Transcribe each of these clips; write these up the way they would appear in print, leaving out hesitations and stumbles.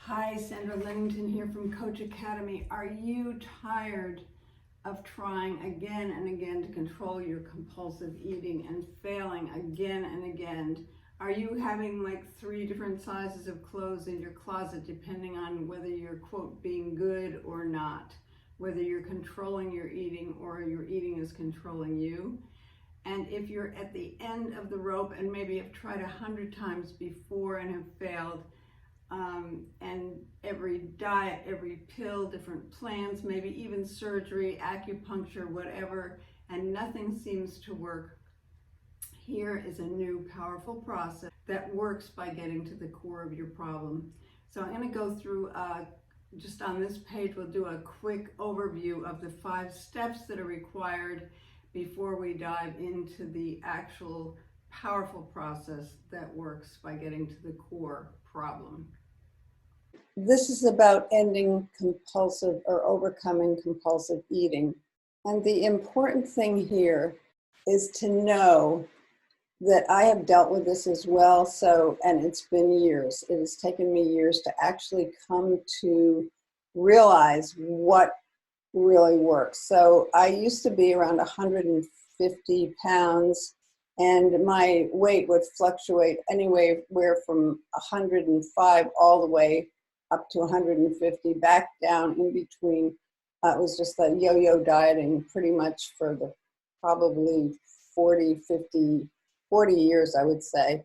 Hi, Sandra Lennington here from Coach Academy. Are you tired of trying again and again to control your compulsive eating and failing again and again? Are you having like 3 different sizes of clothes in your closet depending on whether you're, quote, being good or not? Whether you're controlling your eating or your eating is controlling you? And if you're at the end of the rope and maybe have tried 100 times before and have failed, and every diet, every pill, different plans, maybe even surgery, acupuncture, whatever, and nothing seems to work, here is a new powerful process that works by getting to the core of your problem. So I'm going to go through, just on this page, we'll do a quick overview of the 5 steps that are required before we dive into the actual powerful process that works by getting to the core problem. This is about ending compulsive or overcoming compulsive eating. And the important thing here is to know that I have dealt with this as well. And it's been years. It has taken me years to actually come to realize what really works. So I used to be around 150 pounds, and my weight would fluctuate anywhere from 105 all the way up to 150, back down in between. It was just a yo-yo dieting pretty much for the probably 40 years, I would say.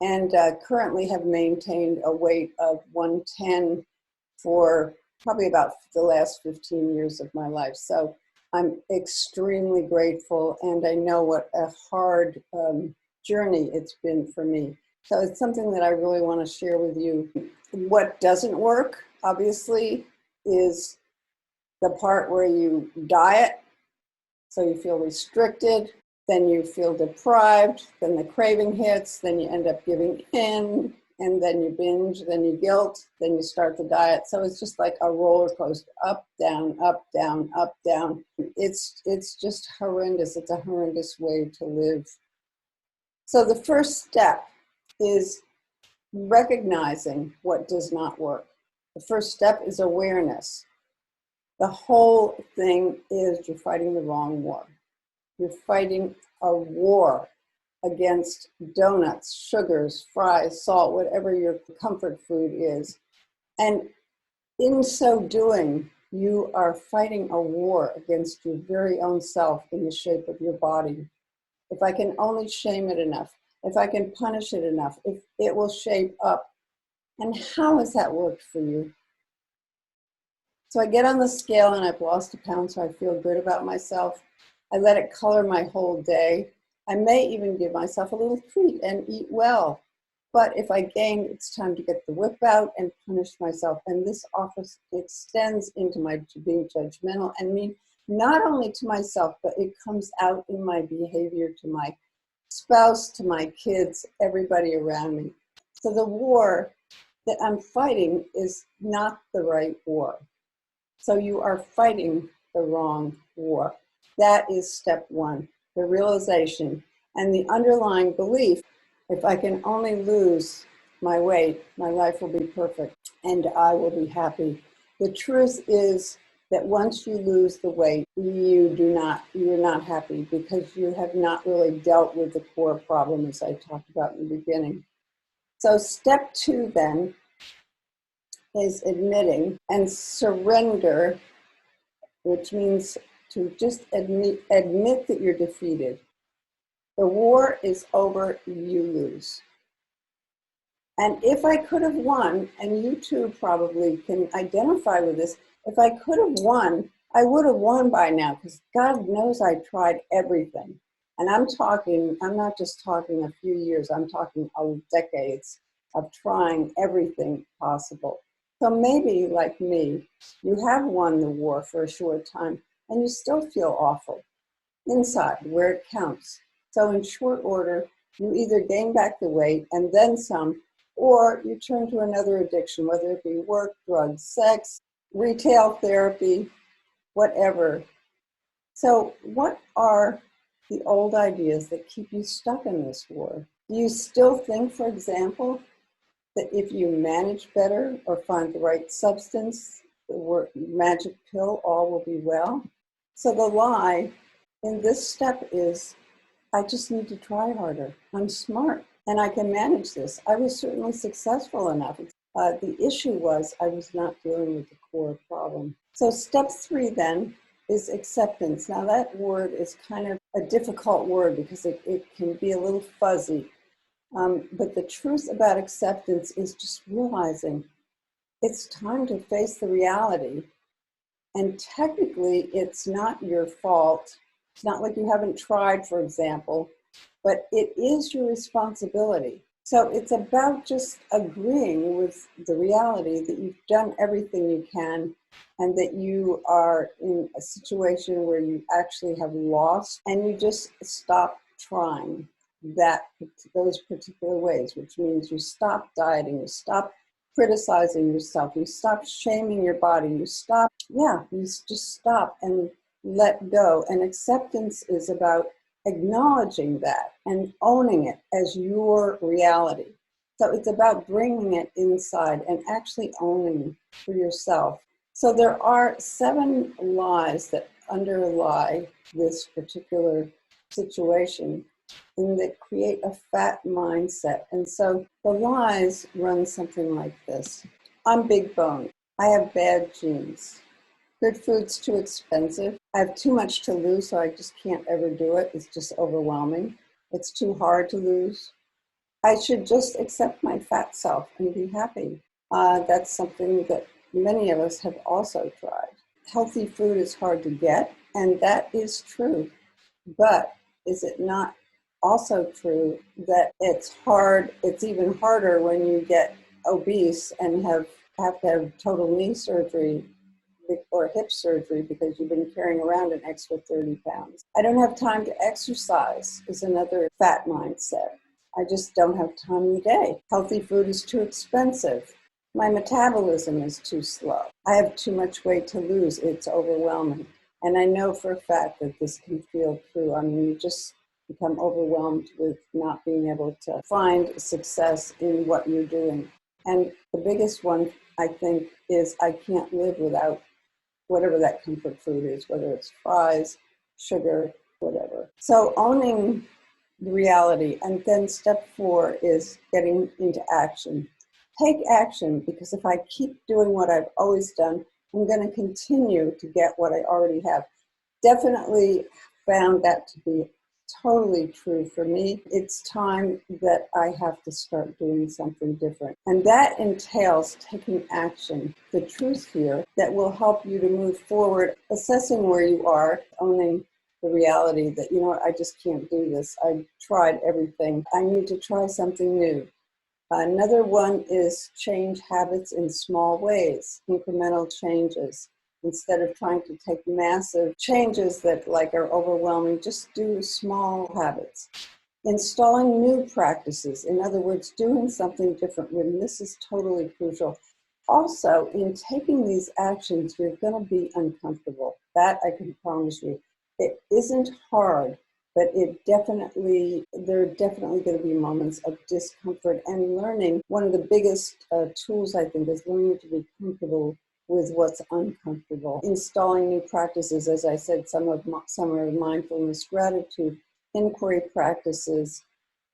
And currently have maintained a weight of 110 for probably about the last 15 years of my life. So I'm extremely grateful, and I know what a hard journey it's been for me. So it's something that I really want to share with you. What doesn't work, obviously, is the part where you diet, so you feel restricted, then you feel deprived, then the craving hits, then you end up giving in, and then you binge, then you guilt, then you start the diet. So it's just like a roller coaster, up, down, up, down, up, down. It's just horrendous. It's a horrendous way to live. So the first step is recognizing what does not work. The first step is awareness. The whole thing is you're fighting the wrong war. You're fighting a war against donuts, sugars, fries, salt, whatever your comfort food is. And in so doing, you are fighting a war against your very own self in the shape of your body. If I can only shame it enough, if I can punish it enough, if it will shape up. And how has that worked for you? So I get on the scale and I've lost a pound, so I feel good about myself. I let it color my whole day. I may even give myself a little treat and eat well. But if I gain, it's time to get the whip out and punish myself. And this often extends into my being judgmental and mean not only to myself, but it comes out in my behavior to my spouse, to my kids, everybody around me. So the war that I'm fighting is not the right war. So you are fighting the wrong war. That is step 1, the realization and the underlying belief, if I can only lose my weight, my life will be perfect and I will be happy. The truth is that once you lose the weight, you're not happy because you have not really dealt with the core problem, as I talked about in the beginning. So step 2 then is admitting and surrender, which means to just admit that you're defeated. The war is over, you lose. And if I could have won, and you too probably can identify with this, if I could have won, I would have won by now, because God knows I tried everything. And I'm not just talking a few years, I'm talking decades of trying everything possible. So maybe, like me, you have won the war for a short time, and you still feel awful inside where it counts. So in short order, you either gain back the weight and then some, or you turn to another addiction, whether it be work, drugs, sex, retail therapy, whatever. So what are the old ideas that keep you stuck in this war? Do you still think, for example, that if you manage better or find the right substance, the word magic pill, all will be well. So the lie in this step is, I just need to try harder. I'm smart and I can manage this. I was certainly successful enough. The issue was I was not dealing with the core problem. So step 3 then is acceptance. Now that word is kind of a difficult word because it can be a little fuzzy. But the truth about acceptance is just realizing it's time to face the reality. And technically, it's not your fault. It's not like you haven't tried, for example, but it is your responsibility. So it's about just agreeing with the reality that you've done everything you can and that you are in a situation where you actually have lost, and you just stop trying those particular ways, which means you stop dieting, you stop criticizing yourself, you stop shaming your body, you just stop and let go. And acceptance is about acknowledging that and owning it as your reality. So it's about bringing it inside and actually owning for yourself. So there are 7 lies that underlie this particular situation and that create a fat mindset. And so the lies run something like this. I'm big boned. I have bad genes. Good food's too expensive. I have too much to lose, so I just can't ever do it. It's just overwhelming. It's too hard to lose. I should just accept my fat self and be happy. That's something that many of us have also tried. Healthy food is hard to get, and that is true. But is it not also true that it's hard, it's even harder when you get obese and have to have total knee surgery or hip surgery because you've been carrying around an extra 30 pounds. I don't have time to exercise is another fat mindset. I just don't have time in the day. Healthy food is too expensive. My metabolism is too slow. I have too much weight to lose. It's overwhelming. And I know for a fact that this can feel true. I mean, you just become overwhelmed with not being able to find success in what you're doing. And the biggest one, I think, is I can't live without whatever that comfort food is, whether it's fries, sugar, whatever. So owning the reality. And then step 4 is getting into action. Take action, because if I keep doing what I've always done, I'm going to continue to get what I already have. Definitely found that to be totally true for me. It's time that I have to start doing something different. And that entails taking action. The truth here that will help you to move forward, assessing where you are, owning the reality that, you know what, I just can't do this. I've tried everything. I need to try something new. Another one is change habits in small ways, incremental changes. Instead of trying to take massive changes that are overwhelming, just do small habits. Installing new practices, in other words, doing something different, when this is totally crucial. Also, in taking these actions, you're going to be uncomfortable. That I can promise you. It isn't hard, but there are definitely going to be moments of discomfort and learning. One of the biggest tools, I think, is learning to be comfortable with what's uncomfortable. Installing new practices, as I said, some are mindfulness, gratitude, inquiry practices,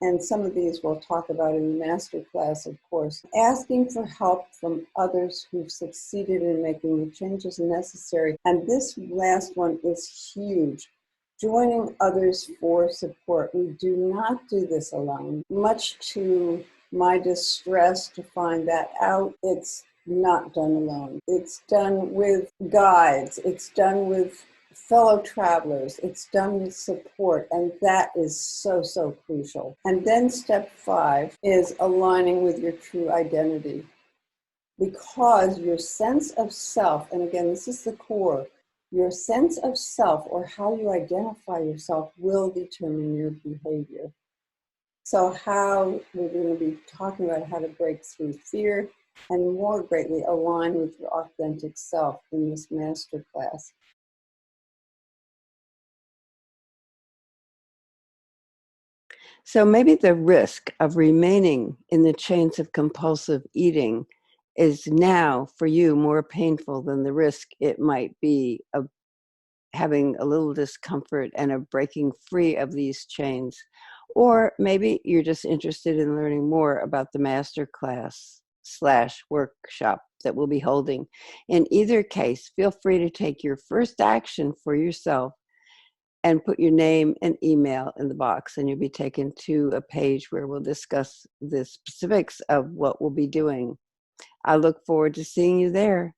and some of these we'll talk about in the masterclass, of course. Asking for help from others who've succeeded in making the changes necessary. And this last one is huge. Joining others for support. We do not do this alone. Much to my distress to find that out, it's not done alone. It's done with guides. It's done with fellow travelers. It's done with support, and that is so, so crucial. And then step 5 is aligning with your true identity, because your sense of self, and again, this is the core, your sense of self, or how you identify yourself, will determine your behavior. So we're going to be talking about how to break through fear and more greatly align with your authentic self in this masterclass. So maybe the risk of remaining in the chains of compulsive eating is now for you more painful than the risk it might be of having a little discomfort and of breaking free of these chains. Or maybe you're just interested in learning more about the master class / workshop that we'll be holding. In either case, feel free to take your first action for yourself and put your name and email in the box, and you'll be taken to a page where we'll discuss the specifics of what we'll be doing. I look forward to seeing you there.